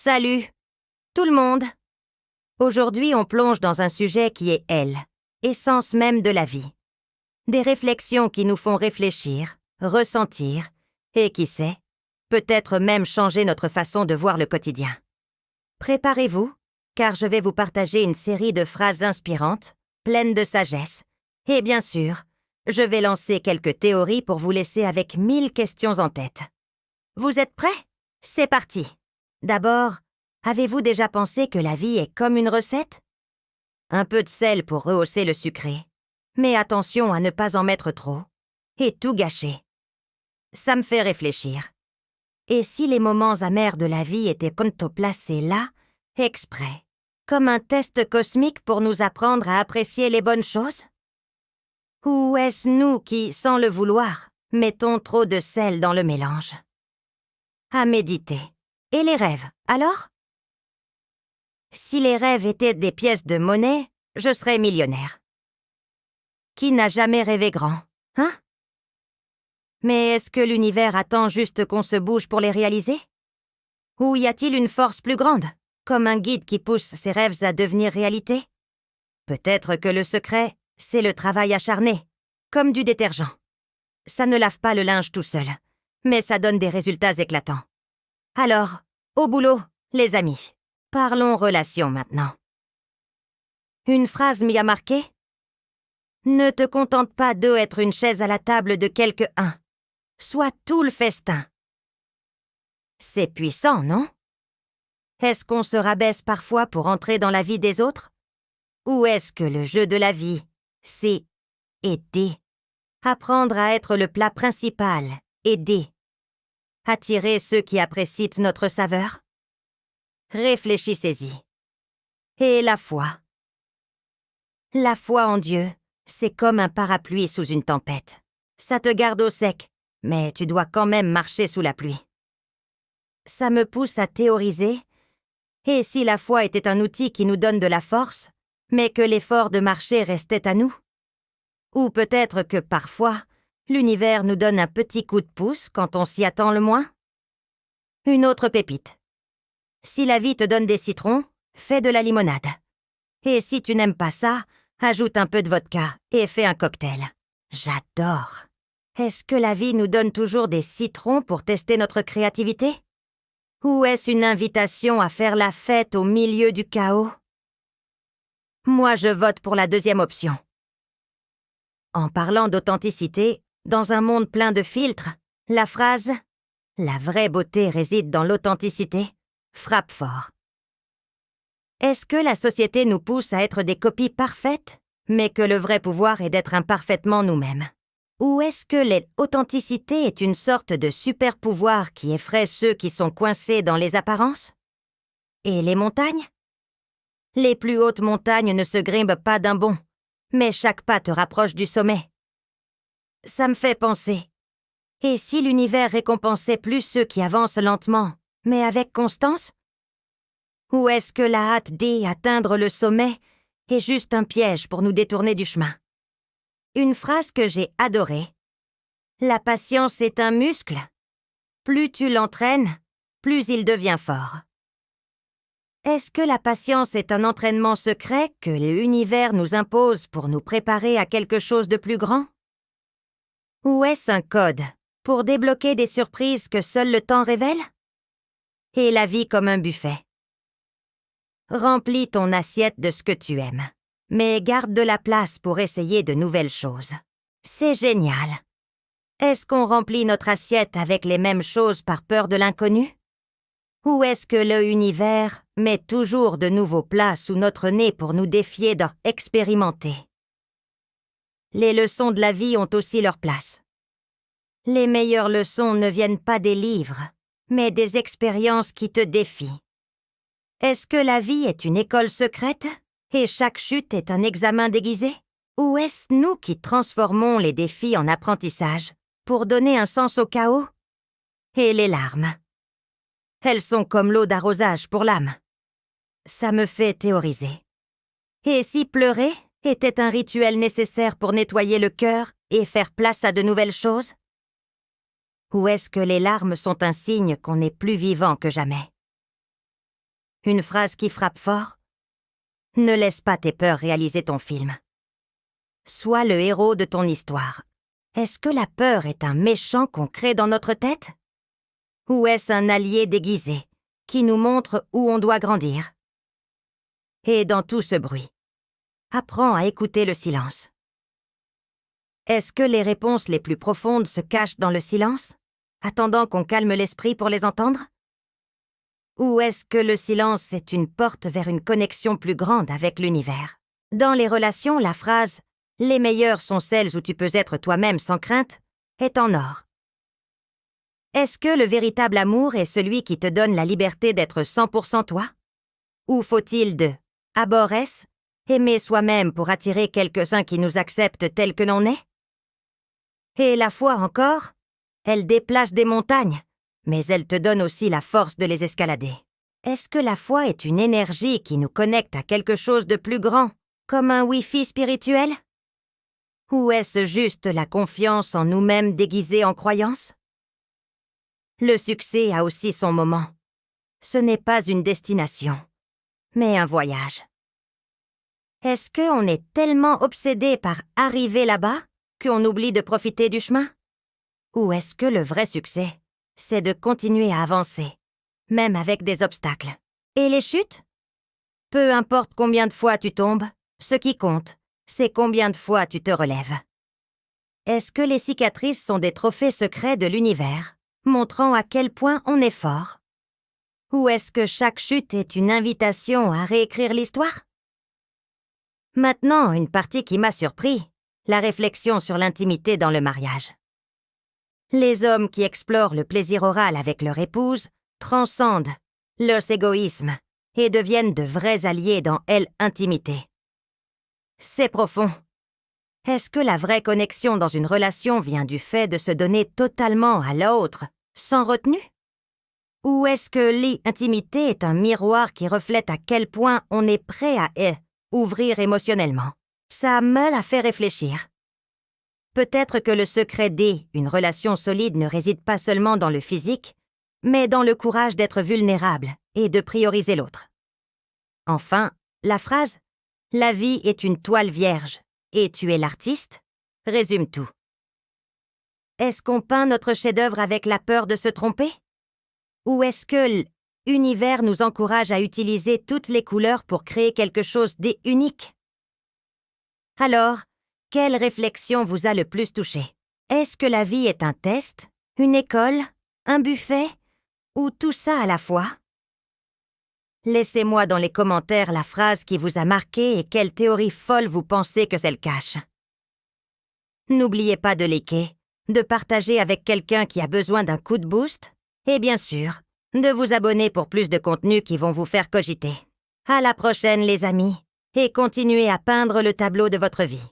Salut, tout le monde! Aujourd'hui, on plonge dans un sujet qui est elle, essence même de la vie. Des réflexions qui nous font réfléchir, ressentir, et qui sait, peut-être même changer notre façon de voir le quotidien. Préparez-vous, car je vais vous partager une série de phrases inspirantes, pleines de sagesse, et bien sûr, je vais lancer quelques théories pour vous laisser avec 1000 questions en tête. Vous êtes prêts? C'est parti! D'abord, avez-vous déjà pensé que la vie est comme une recette? Un peu de sel pour rehausser le sucré, mais attention à ne pas en mettre trop, et tout gâcher. Ça me fait réfléchir. Et si les moments amers de la vie étaient placés là, exprès, comme un test cosmique pour nous apprendre à apprécier les bonnes choses? Ou est-ce nous qui, sans le vouloir, mettons trop de sel dans le mélange? À méditer. Et les rêves, alors? Si les rêves étaient des pièces de monnaie, je serais millionnaire. Qui n'a jamais rêvé grand, hein? Mais est-ce que l'univers attend juste qu'on se bouge pour les réaliser? Ou y a-t-il une force plus grande, comme un guide qui pousse ses rêves à devenir réalité? Peut-être que le secret, c'est le travail acharné, comme du détergent. Ça ne lave pas le linge tout seul, mais ça donne des résultats éclatants. Alors, au boulot, les amis. Parlons relations maintenant. Une phrase m'y a marqué. Ne te contente pas d'être une chaise à la table de quelqu'un. Sois tout le festin. C'est puissant, non? Est-ce qu'on se rabaisse parfois pour entrer dans la vie des autres? Ou est-ce que le jeu de la vie, c'est aider? Apprendre à être le plat principal, aider. Attirer ceux qui apprécient notre saveur? Réfléchissez-y. Et la foi? La foi en Dieu, c'est comme un parapluie sous une tempête. Ça te garde au sec, mais tu dois quand même marcher sous la pluie. Ça me pousse à théoriser. Et si la foi était un outil qui nous donne de la force, mais que l'effort de marcher restait à nous? Ou peut-être que parfois, l'univers nous donne un petit coup de pouce quand on s'y attend le moins? Une autre pépite. Si la vie te donne des citrons, fais de la limonade. Et si tu n'aimes pas ça, ajoute un peu de vodka et fais un cocktail. J'adore. Est-ce que la vie nous donne toujours des citrons pour tester notre créativité? Ou est-ce une invitation à faire la fête au milieu du chaos? Moi, je vote pour la deuxième option. En parlant d'authenticité, dans un monde plein de filtres, la phrase « La vraie beauté réside dans l'authenticité » frappe fort. Est-ce que la société nous pousse à être des copies parfaites, mais que le vrai pouvoir est d'être imparfaitement nous-mêmes? Ou est-ce que l'authenticité est une sorte de super-pouvoir qui effraie ceux qui sont coincés dans les apparences? Et les montagnes? Les plus hautes montagnes ne se grimpent pas d'un bond, mais chaque pas te rapproche du sommet. Ça me fait penser. Et si l'univers récompensait plus ceux qui avancent lentement, mais avec constance? Ou est-ce que la hâte d'atteindre le sommet est juste un piège pour nous détourner du chemin? Une phrase que j'ai adorée. La patience est un muscle. Plus tu l'entraînes, plus il devient fort. Est-ce que la patience est un entraînement secret que l'univers nous impose pour nous préparer à quelque chose de plus grand? Ou est-ce un code pour débloquer des surprises que seul le temps révèle? Et la vie comme un buffet. Remplis ton assiette de ce que tu aimes, mais garde de la place pour essayer de nouvelles choses. C'est génial. Est-ce qu'on remplit notre assiette avec les mêmes choses par peur de l'inconnu? Ou est-ce que l'univers met toujours de nouveaux plats sous notre nez pour nous défier d'expérimenter? Les leçons de la vie ont aussi leur place. Les meilleures leçons ne viennent pas des livres, mais des expériences qui te défient. Est-ce que la vie est une école secrète et chaque chute est un examen déguisé? Ou est-ce nous qui transformons les défis en apprentissage pour donner un sens au chaos? Et les larmes? Elles sont comme l'eau d'arrosage pour l'âme. Ça me fait théoriser. Et si pleurer était un rituel nécessaire pour nettoyer le cœur et faire place à de nouvelles choses? Ou est-ce que les larmes sont un signe qu'on est plus vivant que jamais? Une phrase qui frappe fort? Ne laisse pas tes peurs réaliser ton film. Sois le héros de ton histoire. Est-ce que la peur est un méchant qu'on crée dans notre tête? Ou est-ce un allié déguisé qui nous montre où on doit grandir? Et dans tout ce bruit, apprends à écouter le silence. Est-ce que les réponses les plus profondes se cachent dans le silence, attendant qu'on calme l'esprit pour les entendre? Ou est-ce que le silence est une porte vers une connexion plus grande avec l'univers? Dans les relations, la phrase « Les meilleures sont celles où tu peux être toi-même sans crainte » est en or. Est-ce que le véritable amour est celui qui te donne la liberté d'être 100% toi? Ou faut-il de « Aborès » aimer soi-même pour attirer quelques-uns qui nous acceptent tels que l'on est? Et la foi encore, elle déplace des montagnes, mais elle te donne aussi la force de les escalader. Est-ce que la foi est une énergie qui nous connecte à quelque chose de plus grand, comme un Wi-Fi spirituel? Ou est-ce juste la confiance en nous-mêmes déguisée en croyance? Le succès a aussi son moment. Ce n'est pas une destination, mais un voyage. Est-ce qu'on est tellement obsédé par arriver là-bas qu'on oublie de profiter du chemin? Ou est-ce que le vrai succès, c'est de continuer à avancer, même avec des obstacles? Et les chutes? Peu importe combien de fois tu tombes, ce qui compte, c'est combien de fois tu te relèves. Est-ce que les cicatrices sont des trophées secrets de l'univers, montrant à quel point on est fort? Ou est-ce que chaque chute est une invitation à réécrire l'histoire? Maintenant, une partie qui m'a surpris, la réflexion sur l'intimité dans le mariage. Les hommes qui explorent le plaisir oral avec leur épouse transcendent leurs égoïsmes et deviennent de vrais alliés dans l'intimité. C'est profond. Est-ce que la vraie connexion dans une relation vient du fait de se donner totalement à l'autre, sans retenue? Ou est-ce que l'intimité est un miroir qui reflète à quel point on est prêt à ouvrir émotionnellement? Ça me l'a fait réfléchir. Peut-être que le secret d'une relation solide ne réside pas seulement dans le physique, mais dans le courage d'être vulnérable et de prioriser l'autre. Enfin, la phrase « La vie est une toile vierge et tu es l'artiste » résume tout. Est-ce qu'on peint notre chef-d'œuvre avec la peur de se tromper? Ou est-ce que l'univers nous encourage à utiliser toutes les couleurs pour créer quelque chose d'unique? Alors, quelle réflexion vous a le plus touché? Est-ce que la vie est un test, une école, un buffet, ou tout ça à la fois? Laissez-moi dans les commentaires la phrase qui vous a marqué et quelle théorie folle vous pensez que celle cache. N'oubliez pas de liker, de partager avec quelqu'un qui a besoin d'un coup de boost, et bien sûr, de vous abonner pour plus de contenus qui vont vous faire cogiter. À la prochaine les amis, et continuez à peindre le tableau de votre vie.